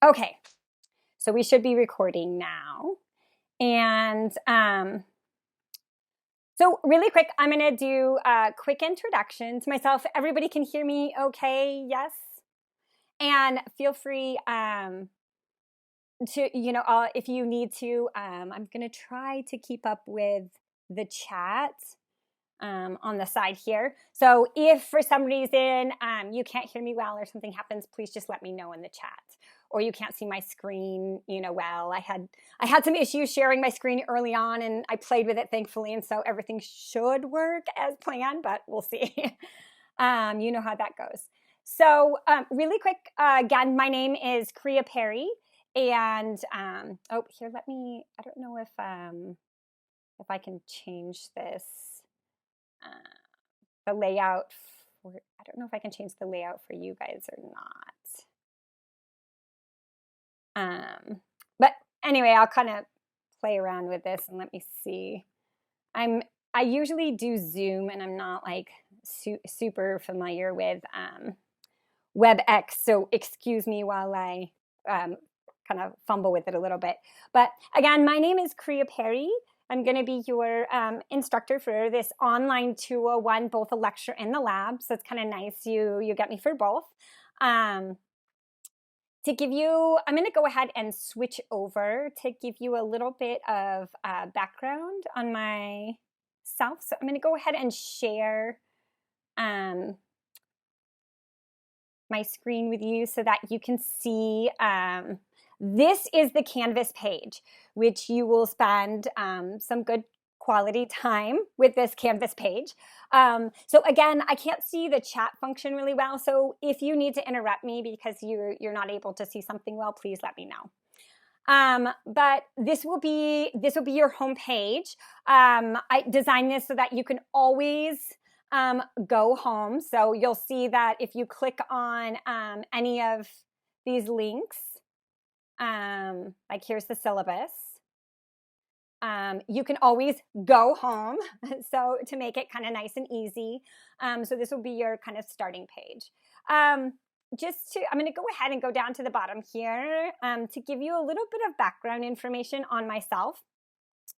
Okay, so we should be recording now. And so really quick, I'm going to do a quick introduction to myself. Everybody can hear me okay? Yes? And feel free to, if you need to, I'm going to try to keep up with the chat on the side here. So if for some reason you can't hear me well or something happens, please just let me know in the chat. Or you can't see my screen, well. I had some issues sharing my screen early on, and I played with it thankfully, and so everything should work as planned, but we'll see. You know how that goes. So really quick, again, my name is Kriya Perry, and here, I don't know if I can change this. The layout I don't know if I can change the layout for you guys or not. But anyway, I'll kind of play around with this and let me see. I usually do Zoom, and I'm not like super familiar with WebEx, so excuse me while I kind of fumble with it a little bit. But again, my name is Kriya Perry. I'm going to be your instructor for this online 201, both the lecture and the lab. So it's kind of nice you get me for both. To give you, I'm going to go ahead and switch over to give you a little bit of background on myself. So I'm going to go ahead and share my screen with you so that you can see. This is the Canvas page, which you will spend some good quality time with this Canvas page. So again, I can't see the chat function really well. So if you need to interrupt me because you're not able to see something well, please let me know. But this will be your home page. I designed this so that you can always go home. So you'll see that if you click on any of these links, like here's the syllabus, you can always go home. So to make it kind of nice and easy. So this will be your kind of starting page. I'm going to go ahead and go down to the bottom here to give you a little bit of background information on myself.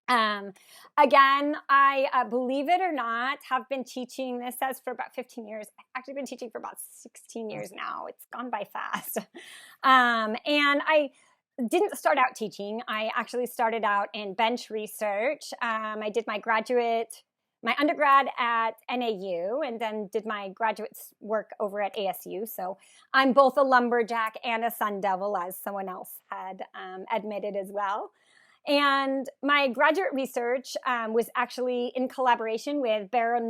Again, I believe it or not, have been teaching, this says for about 15 years. I've actually been teaching for about 16 years now. It's gone by fast. And I didn't start out teaching. I actually started out in bench research. I did my undergrad at NAU, and then did my graduate work over at ASU. So I'm both a lumberjack and a sun devil, as someone else had admitted as well. And my graduate research was actually in collaboration with Barrow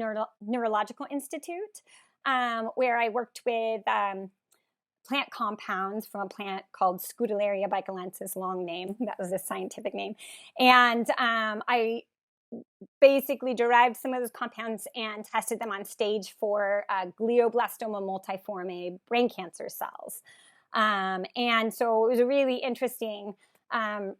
Neurological Institute, where I worked with plant compounds from a plant called Scutellaria bicalensis, long name. That was a scientific name. And I basically derived some of those compounds and tested them on stage for glioblastoma multiforme brain cancer cells. And so it was a really interesting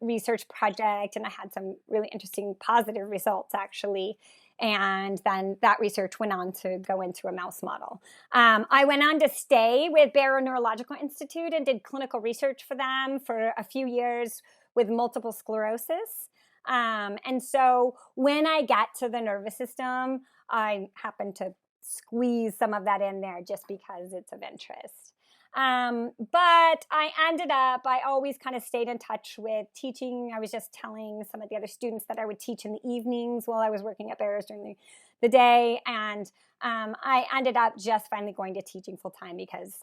research project, and I had some really interesting positive results actually. And then that research went on to go into a mouse model. I went on to stay with Barrow Neurological Institute and did clinical research for them for a few years with multiple sclerosis. And so when I got to the nervous system, I happened to squeeze some of that in there just because it's of interest. But I always kind of stayed in touch with teaching. I was just telling some of the other students that I would teach in the evenings while I was working at Barrows during the day. And I ended up just finally going to teaching full time because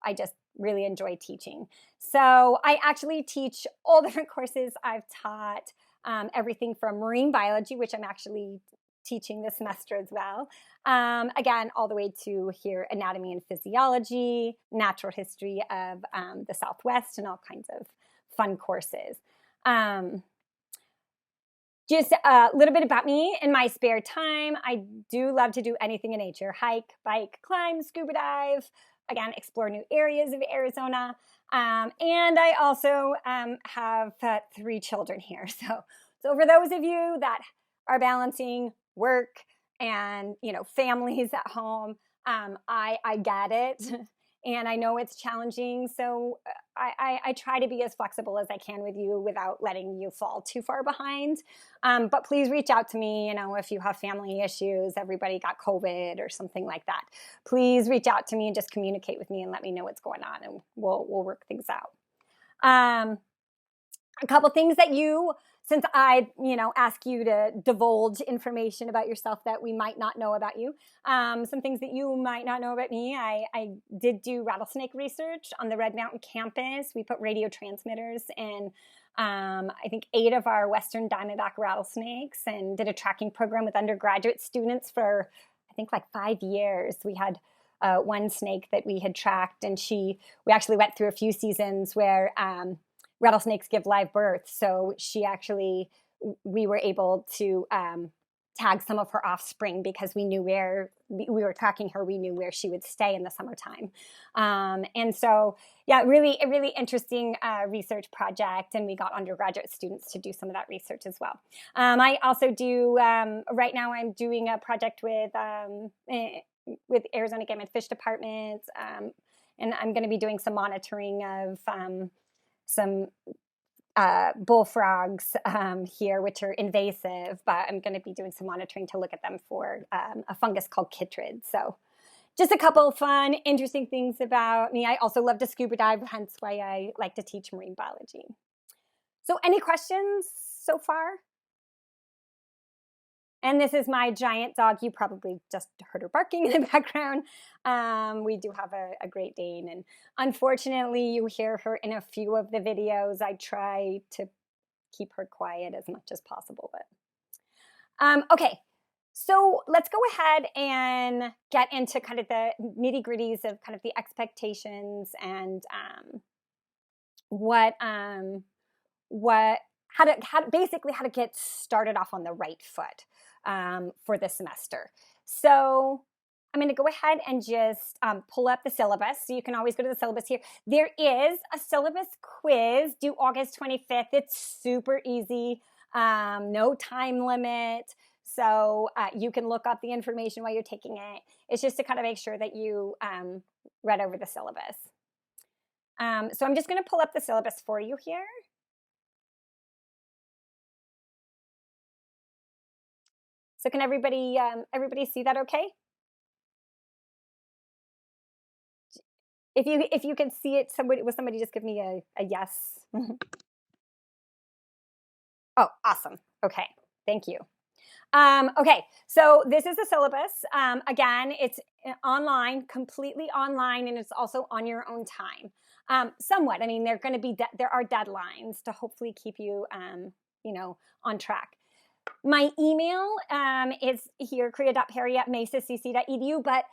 I just really enjoy teaching. So I actually teach all different courses. I've taught everything from marine biology, which I'm actually teaching this semester as well. Again, all the way to here, anatomy and physiology, natural history of the Southwest, and all kinds of fun courses. Just a little bit about me. In my spare time, I do love to do anything in nature: hike, bike, climb, scuba dive, again, explore new areas of Arizona. And I also have 3 children here. So for those of you that are balancing work and families at home, I get it. and I know it's challenging. So I try to be as flexible as I can with you without letting you fall too far behind. But please reach out to me, if you have family issues, everybody got COVID or something like that. Please reach out to me and just communicate with me and let me know what's going on, and we'll work things out. A couple things that since I, ask you to divulge information about yourself that we might not know about you, some things that you might not know about me. I did do rattlesnake research on the Red Mountain campus. We put radio transmitters in, I think 8 of our Western Diamondback rattlesnakes, and did a tracking program with undergraduate students for, I think, like 5 years. We had one snake that we had tracked, and we actually went through a few seasons where rattlesnakes give live birth. So we were able to tag some of her offspring because we knew where we were tracking her. We knew where she would stay in the summertime. And so, yeah, a really interesting research project. And we got undergraduate students to do some of that research as well. I also do, right now I'm doing a project with Arizona Game and Fish Department. And I'm going to be doing some monitoring of some bullfrogs here, which are invasive, but I'm going to be doing some monitoring to look at them for a fungus called chytrid. So just a couple of fun, interesting things about me. I also love to scuba dive, hence why I like to teach marine biology. So any questions so far? And this is my giant dog. You probably just heard her barking in the background. We do have a Great Dane, and unfortunately you hear her in a few of the videos. I try to keep her quiet as much as possible. But okay, so let's go ahead and get into kind of the nitty-gritties of kind of the expectations and how to get started off on the right foot for the semester. So I'm going to go ahead and just pull up the syllabus. So you can always go to the syllabus here. There is a syllabus quiz due August 25th. It's super easy, no time limit. So you can look up the information while you're taking it. It's just to kind of make sure that you read over the syllabus. So I'm just going to pull up the syllabus for you here. So can everybody see that okay? If you can see it, somebody just give me a yes? Oh, awesome. Okay, thank you. Okay, so this is the syllabus. Again, it's online, completely online, and it's also on your own time. Somewhat. I mean, there are deadlines to hopefully keep you, on track. My email is here, kriya.perry@mesacc.edu, but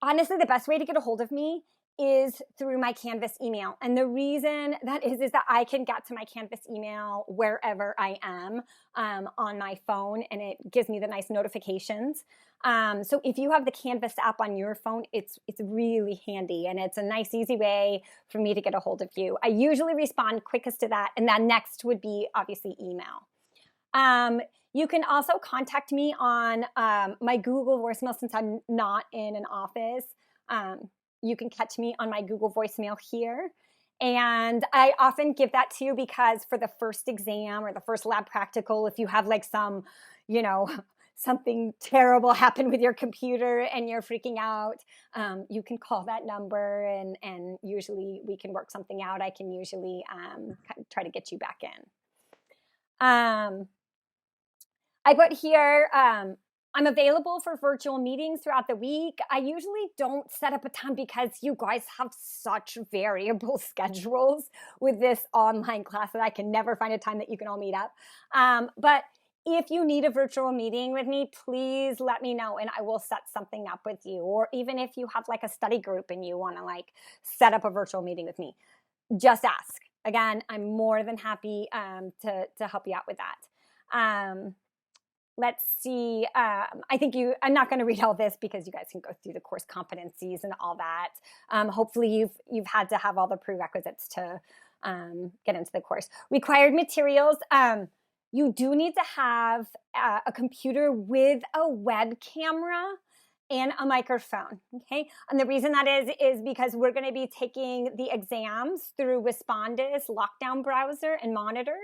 honestly, the best way to get a hold of me is through my Canvas email. And the reason that is that I can get to my Canvas email wherever I am on my phone, and it gives me the nice notifications. So if you have the Canvas app on your phone, it's really handy, and it's a nice, easy way for me to get a hold of you. I usually respond quickest to that, and then next would be obviously email. You can also contact me on my Google voicemail since I'm not in an office. You can catch me on my Google voicemail here. And I often give that to you because for the first exam or the first lab practical, if you have like some, something terrible happen with your computer and you're freaking out, you can call that number and usually we can work something out. I can usually try to get you back in. I put here, I'm available for virtual meetings throughout the week. I usually don't set up a time because you guys have such variable schedules with this online class that I can never find a time that you can all meet up. But if you need a virtual meeting with me, please let me know and I will set something up with you. Or even if you have like a study group and you want to like set up a virtual meeting with me, just ask. Again, I'm more than happy to help you out with that. Let's see. I think I'm not going to read all this because you guys can go through the course competencies and all that. Hopefully you've had to have all the prerequisites to get into the course. Required materials. You do need to have a computer with a web camera. and a microphone, okay? And the reason that is because we're going to be taking the exams through Respondus lockdown browser and monitor.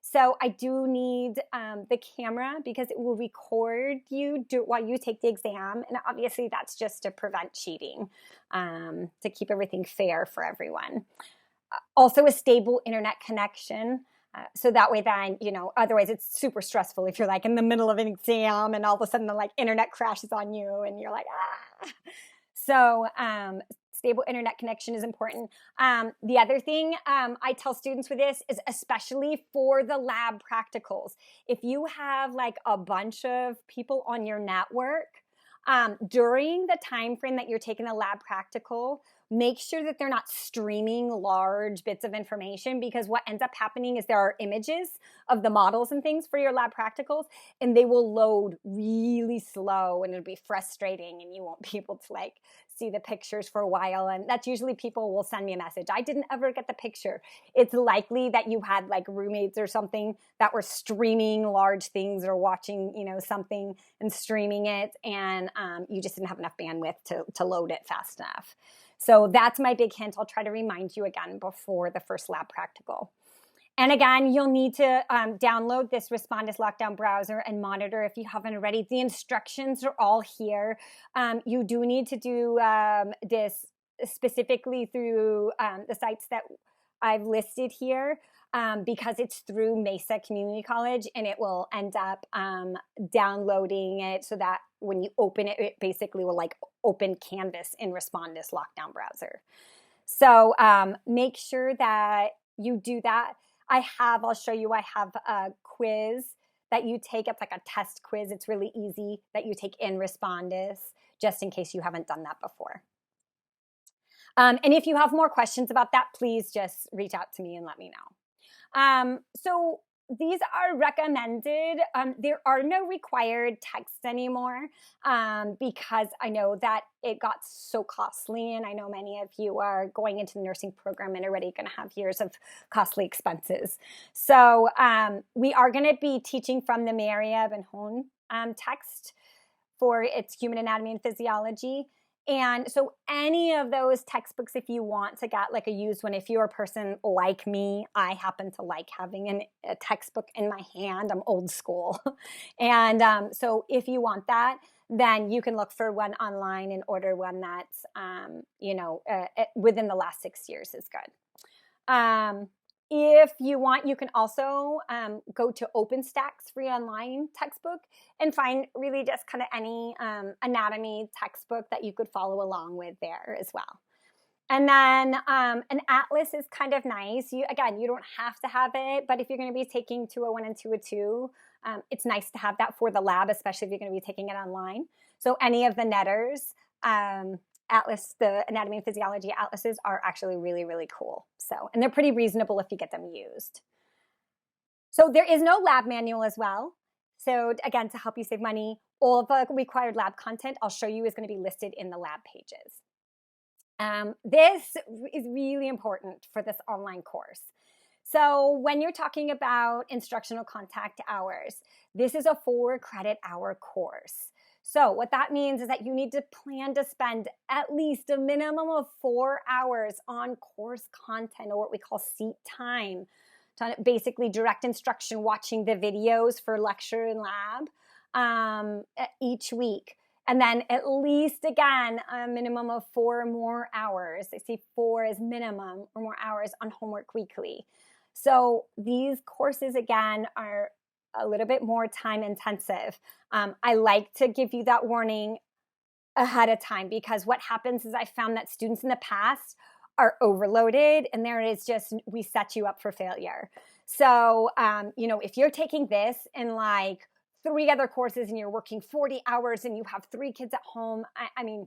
So I do need the camera because it will record you while you take the exam. And obviously that's just to prevent cheating, to keep everything fair for everyone. Also a stable internet connection. So that way then, otherwise it's super stressful if you're like in the middle of an exam and all of a sudden the like internet crashes on you and you're like, ah. So stable internet connection is important. The other thing I tell students with this is especially for the lab practicals. If you have like a bunch of people on your network, during the time frame that you're taking a lab practical, make sure that they're not streaming large bits of information, because what ends up happening is there are images of the models and things for your lab practicals, and they will load really slow and it'll be frustrating and you won't be able to like see the pictures for a while. And that's usually people will send me a message, I didn't ever get the picture. It's likely that you had like roommates or something that were streaming large things or watching, something and streaming it, and you just didn't have enough bandwidth to load it fast enough. So that's my big hint. I'll try to remind you again before the first lab practical. And again, you'll need to download this Respondus Lockdown browser and monitor if you haven't already. The instructions are all here. You do need to do this specifically through the sites that I've listed here, because it's through Mesa Community College, and it will end up downloading it so that when you open it, it basically will like open Canvas in Respondus Lockdown browser. So make sure that you do that. I'll show you, I have a quiz that you take. It's like a test quiz. It's really easy that you take in Respondus, just in case you haven't done that before. And if you have more questions about that, please just reach out to me and let me know. So these are recommended. There are no required texts anymore, because I know that it got so costly, and I know many of you are going into the nursing program and already going to have years of costly expenses. So we are going to be teaching from the Maria Ben Hone text for its Human Anatomy and Physiology. And so any of those textbooks, if you want to get like a used one, if you're a person like me, I happen to like having a textbook in my hand. I'm old school. And so if you want that, then you can look for one online and order one that's, within the last 6 years is good. If you want, you can also go to OpenStack's free online textbook and find really just kind of any anatomy textbook that you could follow along with there as well. And then an atlas is kind of nice. You don't have to have it, but if you're going to be taking 201 and 202, it's nice to have that for the lab, especially if you're going to be taking it online. So any of the Netters, atlas, the anatomy and physiology atlases are actually really, really cool. So, and they're pretty reasonable if you get them used. So there is no lab manual as well. So again, to help you save money, all of the required lab content I'll show you is going to be listed in the lab pages. This is really important for this online course. So when you're talking about instructional contact hours, this is a 4-credit hour course. So what that means is that you need to plan to spend at least a minimum of 4 hours on course content, or what we call seat time, to basically direct instruction, watching the videos for lecture and lab each week. And then at least, again, a minimum of 4 more hours. I see 4 as minimum or more hours on homework weekly. So these courses, again, are a little bit more time intensive. I like to give you that warning ahead of time, because what happens is I found that students in the past are overloaded, and there is just, we set you up for failure. So, if you're taking this and like 3 other courses and you're working 40 hours and you have 3 kids at home, I mean,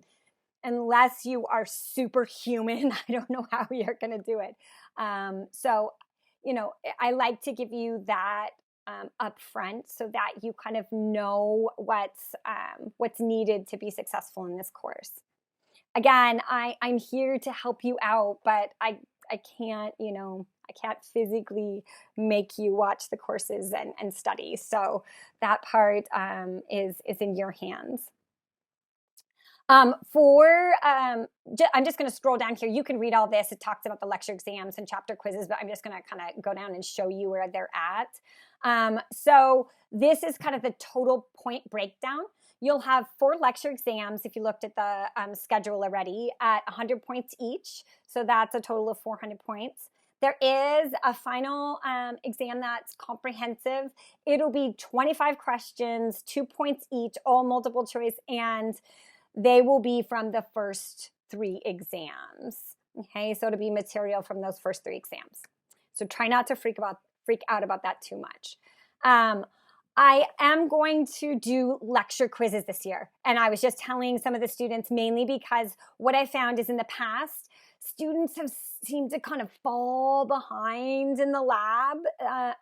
unless you are superhuman, I don't know how you're going to do it. I like to give you that up front so that you kind of know what's needed to be successful in this course. Again, I'm here to help you out, but I can't, I can't physically make you watch the courses and study. So that part is in your hands. I'm just going to scroll down here. You can read all this. It talks about the lecture exams and chapter quizzes, but I'm just going to kind of go down and show you where they're at. So this is kind of the total point breakdown. You'll have 4 lecture exams, if you looked at the schedule already, at 100 points each. So that's a total of 400 points. There is a final exam that's comprehensive. It'll be 25 questions, 2 points each, all multiple choice, and they will be from the first 3 exams. Okay, so it'll be material from those first 3 exams. So try not to freak out about that too much. I am going to do lecture quizzes this year. And I was just telling some of the students, mainly because what I found is in the past, students have seemed to kind of fall behind in the lab,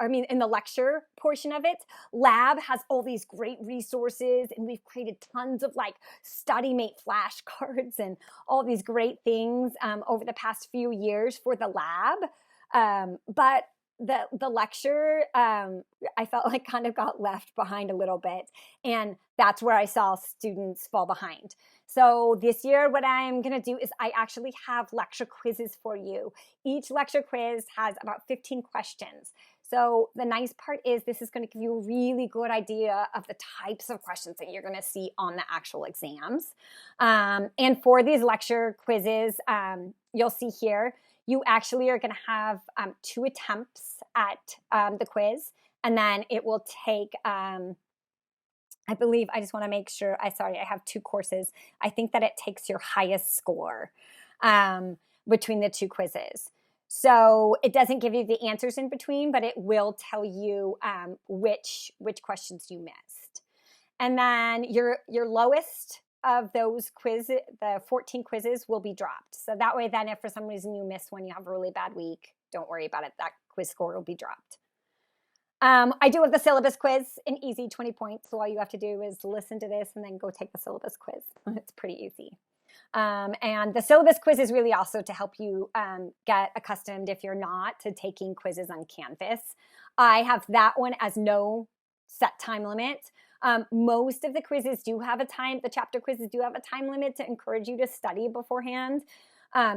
in the lecture portion of it. Lab has all these great resources, and we've created tons of like StudyMate flashcards and all these great things over the past few years for the lab. But the lecture, I felt like kind of got left behind a little bit. And that's where I saw students fall behind. So this year, what I'm going to do is I actually have lecture quizzes for you. Each lecture quiz has about 15 questions. So the nice part is this is going to give you a really good idea of the types of questions that you're going to see on the actual exams. And for these lecture quizzes, you'll see here, you actually are going to have 2 attempts at the quiz, and then it will take, I believe, I just want to make sure, I have 2 courses. I think that it takes your highest score between the 2 quizzes. So it doesn't give you the answers in between, but it will tell you which questions you missed. And then your lowest of those quizzes, the 14 quizzes, will be dropped. So that way then if for some reason you miss one, you have a really bad week, don't worry about it. That quiz score will be dropped. I do have the syllabus quiz, an easy 20 points. So all you have to do is listen to this and then go take the syllabus quiz. It's pretty easy. And the syllabus quiz is really also to help you get accustomed, if you're not, to taking quizzes on Canvas. I have that one as no set time limit. Most of the quizzes do have the chapter quizzes do have a time limit to encourage you to study beforehand.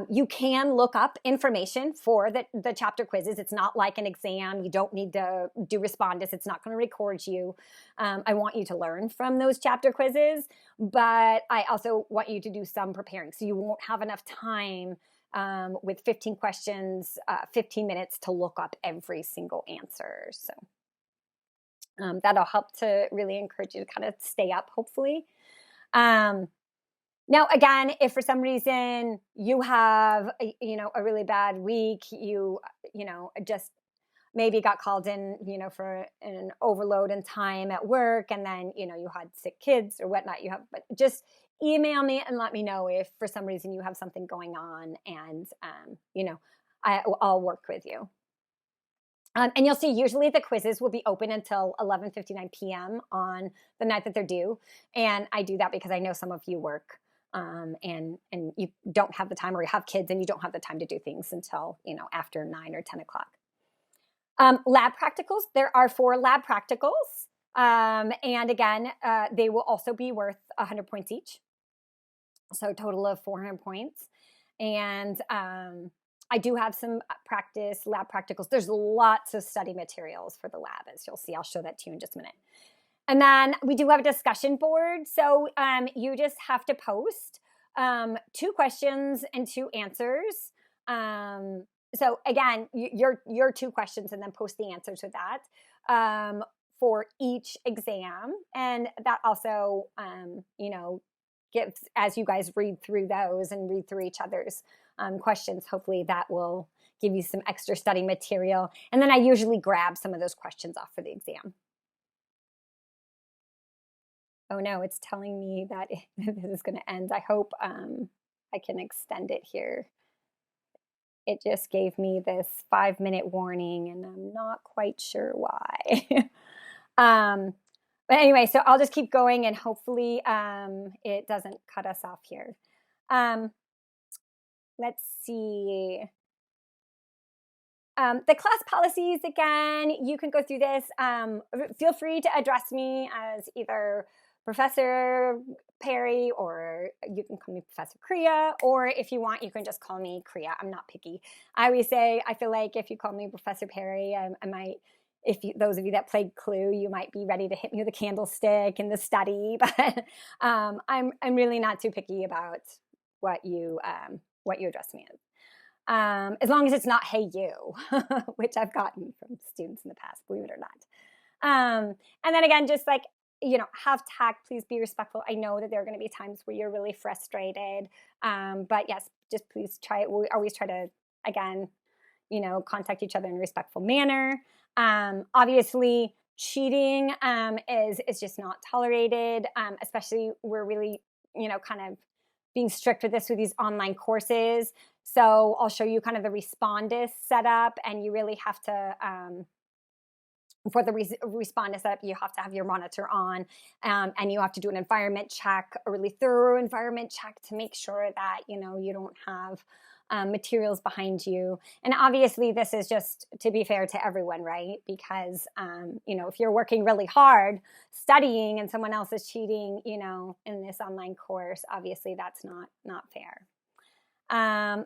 You can look up information for the chapter quizzes. It's not like an exam. You don't need to do respondus. It's not going to record you. I want you to learn from those chapter quizzes, but I also want you to do some preparing. So you won't have enough time with 15 questions, 15 minutes to look up every single answer. So that'll help to really encourage you to kind of stay up, hopefully. Now, again, if for some reason you have, a really bad week, you just maybe got called in, for an overload in time at work, and then, you had sick kids or whatnot, but just email me and let me know if for some reason you have something going on, and, I'll work with you. And you'll see usually the quizzes will be open until 11:59 p.m. on the night that they're due. And I do that because I know some of you work and you don't have the time, or you have kids and you don't have the time to do things until, after 9 or 10 o'clock. Lab practicals, there are 4 lab practicals. And again, they will also be worth 100 points each. So a total of 400 points. And I do have some lab practicals. There's lots of study materials for the lab, as you'll see. I'll show that to you in just a minute. And then we do have a discussion board. So you just have to post 2 questions and 2 answers. So again, your 2 questions, and then post the answers to that for each exam. And that also, gives, as you guys read through those and read through each other's questions, hopefully that will give you some extra study material. And then I usually grab some of those questions off for the exam. Oh no, it's telling me that this is going to end. I hope I can extend it here. It just gave me this 5-minute warning, and I'm not quite sure why. But anyway, so I'll just keep going, and hopefully it doesn't cut us off here. Let's see. The class policies, again, you can go through this. Feel free to address me as either professor, Perry, or you can call me Professor Kriya, or if you want, you can just call me Kriya. I'm not picky. I always say, I feel like if you call me Professor Perry, I might, those of you that played Clue, you might be ready to hit me with a candlestick in the study, but I'm really not too picky about what you address me as. As long as it's not "Hey you," which I've gotten from students in the past, believe it or not. And then again, just like, have tact, please be respectful. I know that there are going to be times where you're really frustrated. But yes, just please we always try to, again, contact each other in a respectful manner. Obviously, cheating is just not tolerated, especially we're really, kind of being strict with this with these online courses. So I'll show you kind of the Respondus setup, and you really have to, for the Respondus setup, you have to have your monitor on, and you have to do an environment check, a really thorough environment check to make sure that, you don't have materials behind you. And obviously this is just to be fair to everyone, right? Because, if you're working really hard studying and someone else is cheating, in this online course, obviously that's not fair.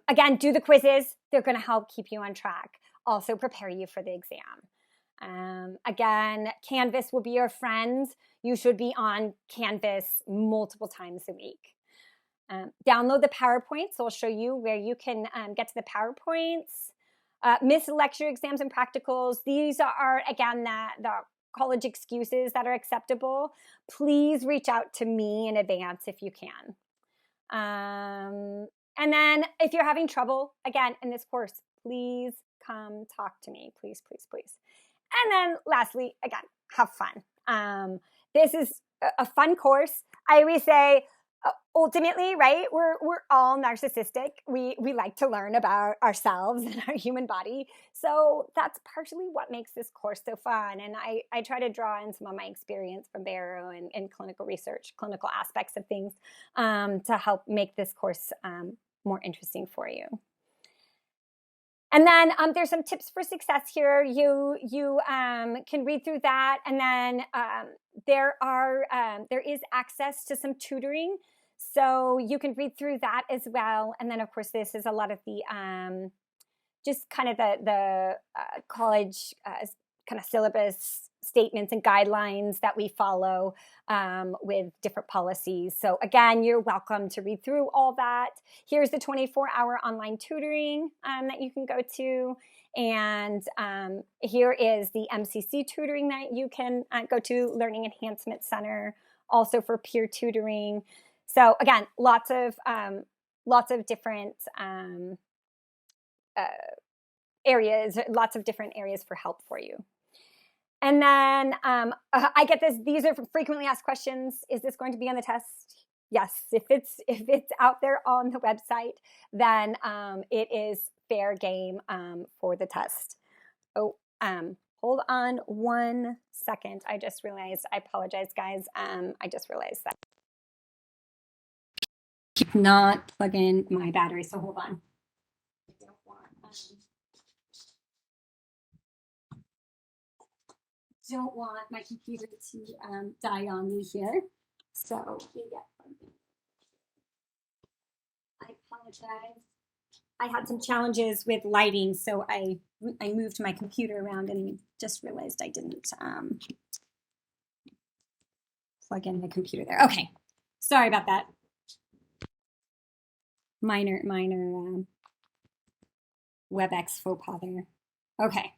Again, do the quizzes. They're going to help keep you on track. Also prepare you for the exam. Again, Canvas will be your friend. You should be on Canvas multiple times a week. Download the PowerPoints. So I'll show you where you can get to the PowerPoints. Miss lecture exams and practicals. These are, again, the college excuses that are acceptable. Please reach out to me in advance if you can. And then if you're having trouble, again, in this course, please come talk to me. Please, please, please. And then lastly, again, have fun. This is a fun course. I always say, ultimately, right, we're all narcissistic. We like to learn about ourselves and our human body. So that's partially what makes this course so fun. And I try to draw in some of my experience from Barrow and clinical research, clinical aspects of things, to help make this course more interesting for you. And then there's some tips for success here. You can read through that, and then there is access to some tutoring, so you can read through that as well. And then of course this is a lot of the just kind of the college kind of syllabus statements and guidelines that we follow with different policies. So again, you're welcome to read through all that. Here's the 24-hour online tutoring that you can go to. And here is the MCC tutoring that you can go to, Learning Enhancement Center, also for peer tutoring. So again, lots of different areas, lots of different areas for help for you. And then I get this. These are frequently asked questions. Is this going to be on the test? Yes. If it's out there on the website, then it is fair game for the test. Oh, hold on 1 second. I just realized. I apologize, guys. I just realized that I did not plug in my battery. So hold on. I don't want my computer to die on me here. So I apologize. I had some challenges with lighting, so I moved my computer around and just realized I didn't plug in the computer there. Okay, sorry about that. Minor WebEx faux pas there. Okay.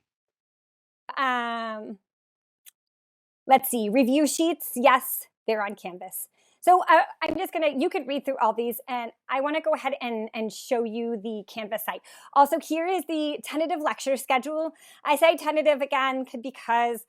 Let's see, review sheets. Yes, they're on Canvas. So I'm just you could read through all these, and I want to go ahead and show you the Canvas site. Also, here is the tentative lecture schedule. I say tentative again because